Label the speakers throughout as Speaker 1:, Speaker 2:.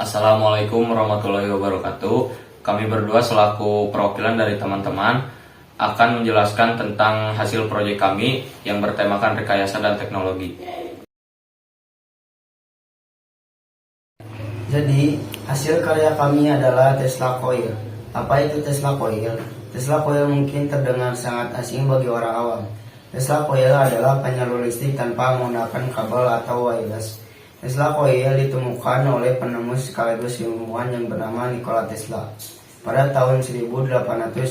Speaker 1: Assalamualaikum warahmatullahi wabarakatuh. Kami berdua selaku perwakilan dari teman-teman akan menjelaskan tentang hasil proyek kami yang bertemakan rekayasa dan teknologi.
Speaker 2: Jadi, hasil karya kami adalah Tesla Coil. Apa itu Tesla Coil? Tesla Coil mungkin terdengar sangat asing bagi orang awam. Tesla Coil adalah penyalur listrik tanpa menggunakan kabel atau wireless. Tesla Coil ditemukan oleh penemu sekaligus ilmuwan yang bernama Nikola Tesla pada tahun 1891.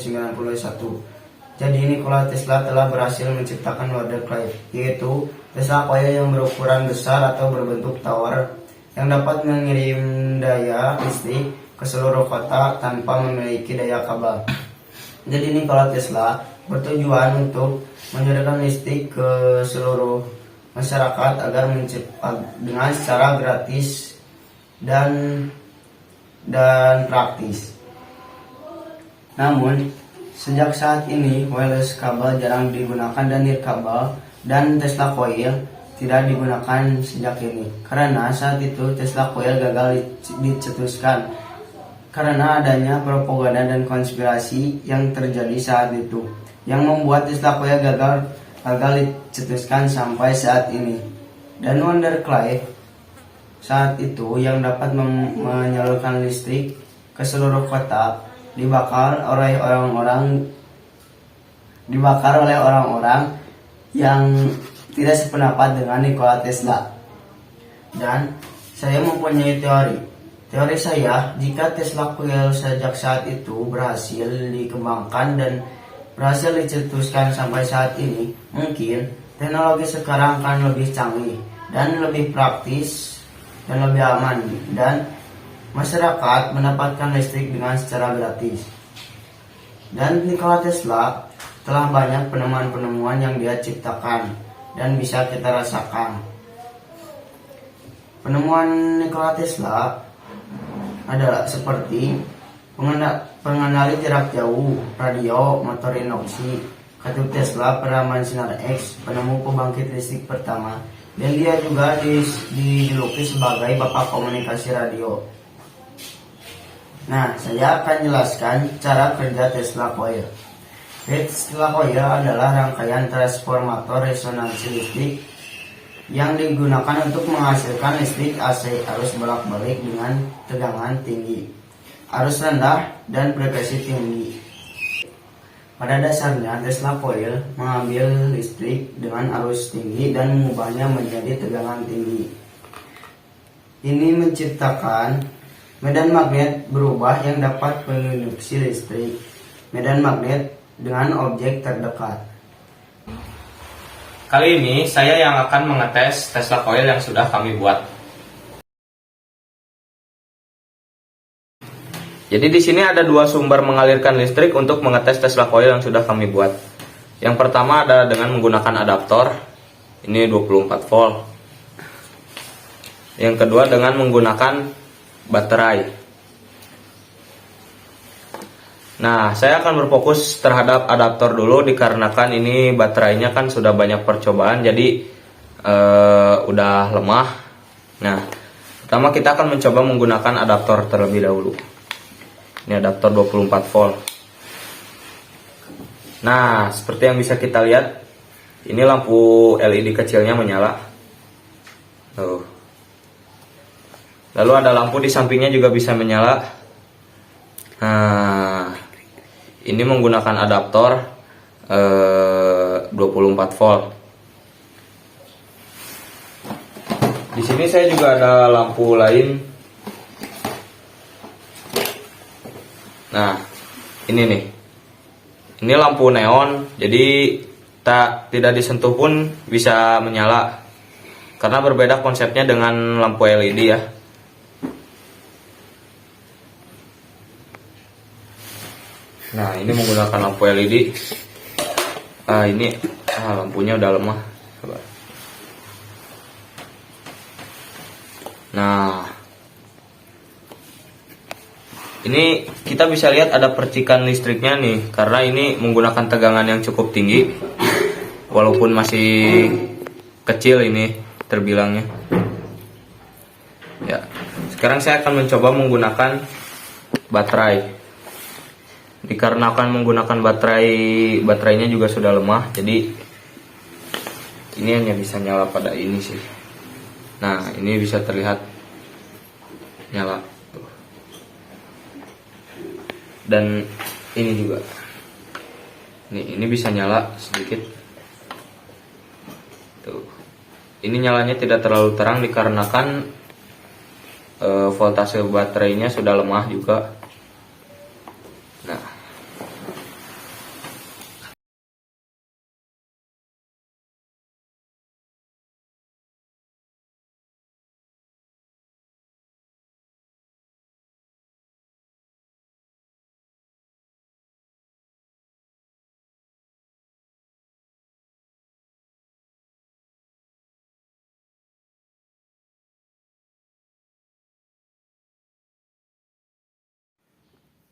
Speaker 2: Jadi Nikola Tesla telah berhasil menciptakan wadah Clyde, yaitu Tesla Coil yang berukuran besar atau berbentuk tower yang dapat mengirim daya listrik ke seluruh kota tanpa memiliki daya kabel. Jadi Nikola Tesla bertujuan untuk menyalurkan listrik ke seluruh masyarakat agar dengan secara gratis dan praktis. Namun sejak saat ini wireless kabel jarang digunakan dan nirkabel dan Tesla Coil tidak digunakan sejak ini karena saat itu Tesla Coil gagal dicetuskan karena adanya propaganda dan konspirasi yang terjadi saat itu yang membuat Tesla Coil gagal dicetuskan sampai saat ini. Dan Wonder Clyde saat itu yang dapat menyalurkan listrik ke seluruh kota dibakar oleh orang-orang yang tidak sependapat dengan Nikola Tesla. Dan saya mempunyai teori saya, jika Tesla Coil sejak saat itu berhasil dikembangkan dan berhasil dicetuskan sampai saat ini, mungkin teknologi sekarang akan lebih canggih dan lebih praktis dan lebih aman, dan masyarakat mendapatkan listrik dengan secara gratis. Dan Nikola Tesla telah banyak penemuan-penemuan yang dia ciptakan dan bisa kita rasakan. Penemuan Nikola Tesla adalah seperti pengendali jarak jauh, radio, motor induksi, katup Tesla, peraman sinar X, penemu pembangkit listrik pertama, dan dia juga dijuluki sebagai bapak komunikasi radio. Nah, saya akan jelaskan cara kerja Tesla Coil. Tesla Coil adalah rangkaian transformator resonansi listrik yang digunakan untuk menghasilkan listrik AC arus bolak-balik dengan tegangan tinggi, arus rendah, dan frekuensi tinggi. Pada dasarnya, Tesla Coil mengambil listrik dengan arus tinggi dan mengubahnya menjadi tegangan tinggi. Ini menciptakan medan magnet berubah yang dapat menginduksi listrik medan magnet dengan objek terdekat.
Speaker 1: Kali ini saya yang akan mengetes Tesla Coil yang sudah kami buat. Jadi di sini ada dua sumber mengalirkan listrik untuk mengetes Tesla Coil yang sudah kami buat. Yang pertama adalah dengan menggunakan adaptor. Ini 24 volt. Yang kedua dengan menggunakan baterai. Nah, saya akan berfokus terhadap adaptor dulu dikarenakan ini baterainya kan sudah banyak percobaan, jadi udah lemah. Nah, pertama kita akan mencoba menggunakan adaptor terlebih dahulu. Ini adaptor 24 volt. Nah, seperti yang bisa kita lihat, ini lampu LED kecilnya menyala. Tuh. Lalu ada lampu di sampingnya juga bisa menyala. Nah, ini menggunakan adaptor 24 volt. Di sini saya juga ada lampu lain. Nah, ini nih. Ini lampu neon, jadi tidak disentuh pun bisa menyala. Karena berbeda konsepnya dengan lampu LED ya. Nah, ini menggunakan lampu LED. Ini lampunya udah lemah. Coba. Nah, ini kita bisa lihat ada percikan listriknya nih, karena ini menggunakan tegangan yang cukup tinggi, walaupun masih kecil ini terbilangnya. Ya, sekarang saya akan mencoba menggunakan baterai. Dikarenakan menggunakan baterainya juga sudah lemah, jadi ini hanya bisa nyala pada ini sih. Nah, ini bisa terlihat nyala tuh. Dan ini juga ini bisa nyala sedikit tuh. Ini nyalanya tidak terlalu terang dikarenakan voltase baterainya sudah lemah juga.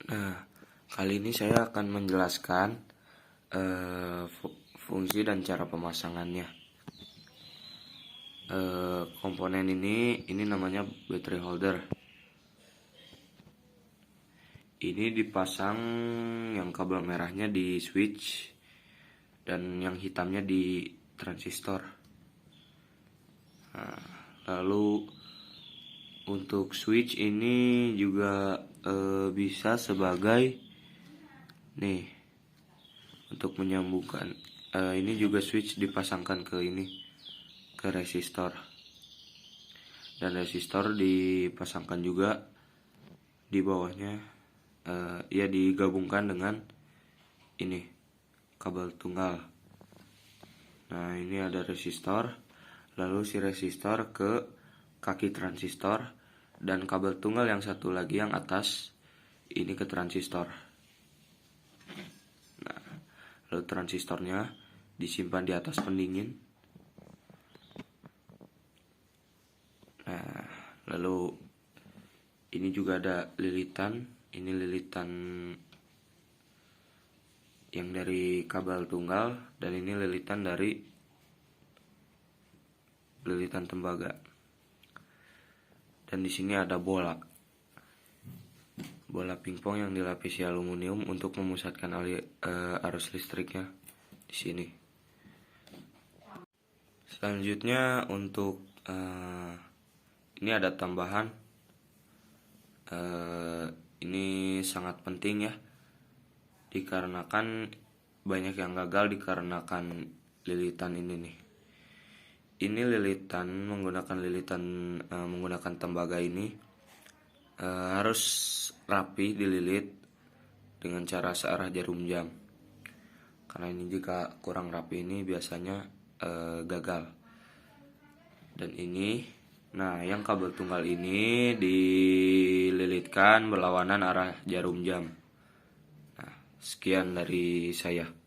Speaker 1: Nah, kali ini saya akan menjelaskan fungsi dan cara pemasangannya. Komponen ini namanya battery holder. Ini dipasang yang kabel merahnya di switch dan yang hitamnya di transistor. Nah, lalu untuk switch ini juga bisa sebagai nih untuk menyambungkan. Ini juga switch dipasangkan ke resistor, dan resistor dipasangkan juga di bawahnya, ya digabungkan dengan ini kabel tunggal. Nah, ini ada resistor, lalu si resistor ke kaki transistor, dan kabel tunggal yang satu lagi yang atas ini ke transistor. Nah, lalu transistornya disimpan di atas pendingin. Nah, lalu ini juga ada lilitan. Ini lilitan yang dari kabel tunggal, dan ini lilitan dari lilitan tembaga. Dan di sini ada bola pingpong yang dilapisi aluminium untuk memusatkan arus listriknya di sini. Selanjutnya untuk ini ada tambahan. Ini sangat penting ya, dikarenakan banyak yang gagal dikarenakan lilitan ini nih. Ini menggunakan tembaga ini harus rapi dililit dengan cara searah jarum jam. Karena ini jika kurang rapi ini biasanya gagal. Dan yang kabel tunggal ini dililitkan berlawanan arah jarum jam. Nah, sekian dari saya.